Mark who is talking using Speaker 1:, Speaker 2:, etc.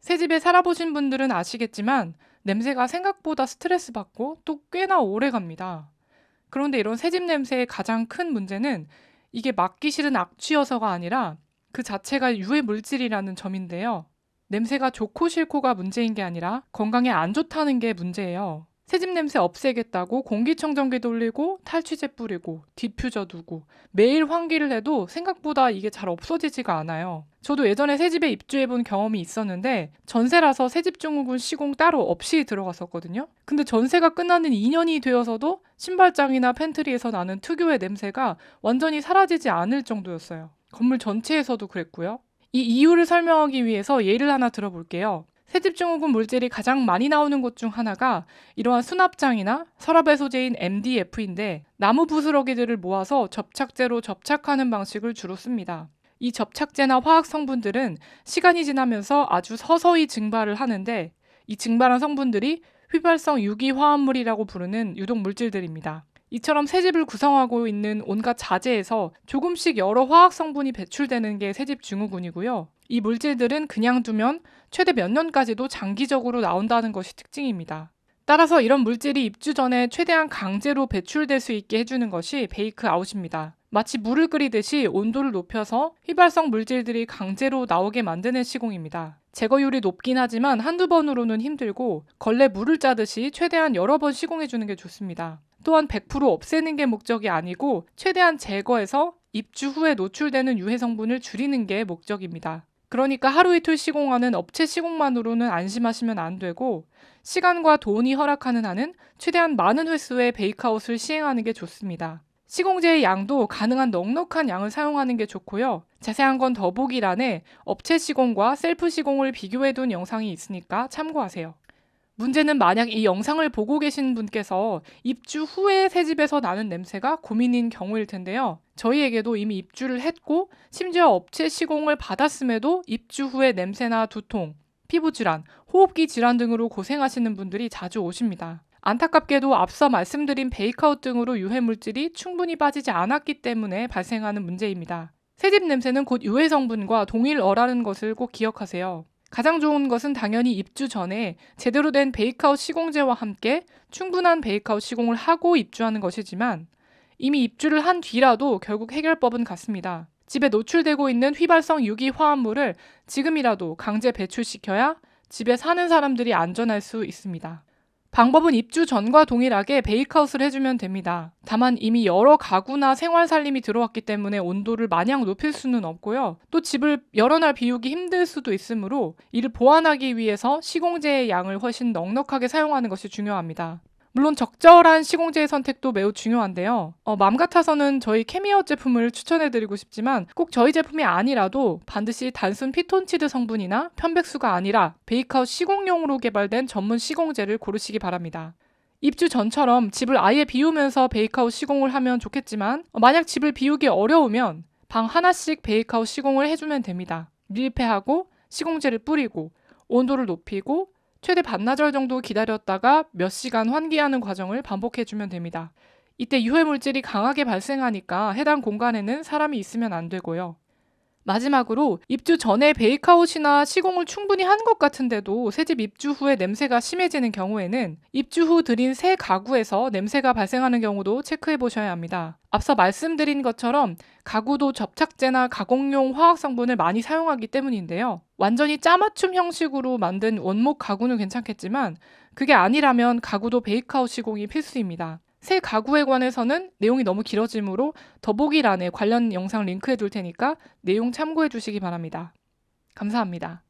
Speaker 1: 새집에 살아보신 분들은 아시겠지만 냄새가 생각보다 스트레스 받고 또 꽤나 오래 갑니다. 그런데 이런 새집 냄새의 가장 큰 문제는 이게 맡기 싫은 악취여서가 아니라 그 자체가 유해 물질이라는 점인데요. 냄새가 좋고 싫고가 문제인 게 아니라 건강에 안 좋다는 게 문제예요. 새집 냄새 없애겠다고 공기청정기 돌리고 탈취제 뿌리고 디퓨저 두고 매일 환기를 해도 생각보다 이게 잘 없어지지가 않아요. 저도 예전에 새집에 입주해본 경험이 있었는데 전세라서 새집 증후군 시공 따로 없이 들어갔었거든요. 근데 전세가 끝나는 2년이 되어서도 신발장이나 팬트리에서 나는 특유의 냄새가 완전히 사라지지 않을 정도였어요. 건물 전체에서도 그랬고요. 이 이유를 설명하기 위해서 예를 하나 들어볼게요. 새집 증후군 물질이 가장 많이 나오는 곳 중 하나가 이러한 수납장이나 서랍의 소재인 MDF인데 나무 부스러기들을 모아서 접착제로 접착하는 방식을 주로 씁니다. 이 접착제나 화학 성분들은 시간이 지나면서 아주 서서히 증발을 하는데 이 증발한 성분들이 휘발성 유기화합물이라고 부르는 유독 물질들입니다. 이처럼 새집을 구성하고 있는 온갖 자재에서 조금씩 여러 화학 성분이 배출되는 게 새집 증후군이고요. 이 물질들은 그냥 두면 최대 몇 년까지도 장기적으로 나온다는 것이 특징입니다. 따라서 이런 물질이 입주 전에 최대한 강제로 배출될 수 있게 해주는 것이 베이크 아웃입니다. 마치 물을 끓이듯이 온도를 높여서 휘발성 물질들이 강제로 나오게 만드는 시공입니다. 제거율이 높긴 하지만 한두 번으로는 힘들고 걸레 물을 짜듯이 최대한 여러 번 시공해주는 게 좋습니다. 또한 100% 없애는 게 목적이 아니고 최대한 제거해서 입주 후에 노출되는 유해 성분을 줄이는 게 목적입니다. 그러니까 하루 이틀 시공하는 업체 시공만으로는 안심하시면 안 되고 시간과 돈이 허락하는 한은 최대한 많은 횟수의 베이크아웃을 시행하는 게 좋습니다. 시공제의 양도 가능한 넉넉한 양을 사용하는 게 좋고요. 자세한 건 더보기란에 업체 시공과 셀프 시공을 비교해둔 영상이 있으니까 참고하세요. 문제는 만약 이 영상을 보고 계신 분께서 입주 후에 새집에서 나는 냄새가 고민인 경우일 텐데요. 저희에게도 이미 입주를 했고 심지어 업체 시공을 받았음에도 입주 후에 냄새나 두통, 피부질환, 호흡기 질환 등으로 고생하시는 분들이 자주 오십니다. 안타깝게도 앞서 말씀드린 베이크아웃 등으로 유해물질이 충분히 빠지지 않았기 때문에 발생하는 문제입니다. 새집 냄새는 곧 유해 성분과 동일어라는 것을 꼭 기억하세요. 가장 좋은 것은 당연히 입주 전에 제대로 된 베이크아웃 시공제와 함께 충분한 베이크아웃 시공을 하고 입주하는 것이지만 이미 입주를 한 뒤라도 결국 해결법은 같습니다. 집에 노출되고 있는 휘발성 유기화합물을 지금이라도 강제 배출시켜야 집에 사는 사람들이 안전할 수 있습니다. 방법은 입주 전과 동일하게 베이크아웃을 해주면 됩니다. 다만 이미 여러 가구나 생활 살림이 들어왔기 때문에 온도를 마냥 높일 수는 없고요. 또 집을 여러 날 비우기 힘들 수도 있으므로 이를 보완하기 위해서 시공제의 양을 훨씬 넉넉하게 사용하는 것이 중요합니다. 물론 적절한 시공제의 선택도 매우 중요한데요. 맘 같아서는 저희 케미어 제품을 추천해드리고 싶지만 꼭 저희 제품이 아니라도 반드시 단순 피톤치드 성분이나 편백수가 아니라 베이크아웃 시공용으로 개발된 전문 시공제를 고르시기 바랍니다. 입주 전처럼 집을 아예 비우면서 베이크아웃 시공을 하면 좋겠지만 만약 집을 비우기 어려우면 방 하나씩 베이크아웃 시공을 해주면 됩니다. 밀폐하고 시공제를 뿌리고 온도를 높이고 최대 반나절 정도 기다렸다가 몇 시간 환기하는 과정을 반복해주면 됩니다. 이때 유해물질이 강하게 발생하니까 해당 공간에는 사람이 있으면 안 되고요. 마지막으로 입주 전에 베이크아웃이나 시공을 충분히 한 것 같은데도 새집 입주 후에 냄새가 심해지는 경우에는 입주 후 들인 새 가구에서 냄새가 발생하는 경우도 체크해 보셔야 합니다. 앞서 말씀드린 것처럼 가구도 접착제나 가공용 화학 성분을 많이 사용하기 때문인데요. 완전히 짜맞춤 형식으로 만든 원목 가구는 괜찮겠지만 그게 아니라면 가구도 베이크아웃 시공이 필수입니다. 새 가구에 관해서는 내용이 너무 길어지므로 더보기란에 관련 영상 링크해 둘 테니까 내용 참고해 주시기 바랍니다. 감사합니다.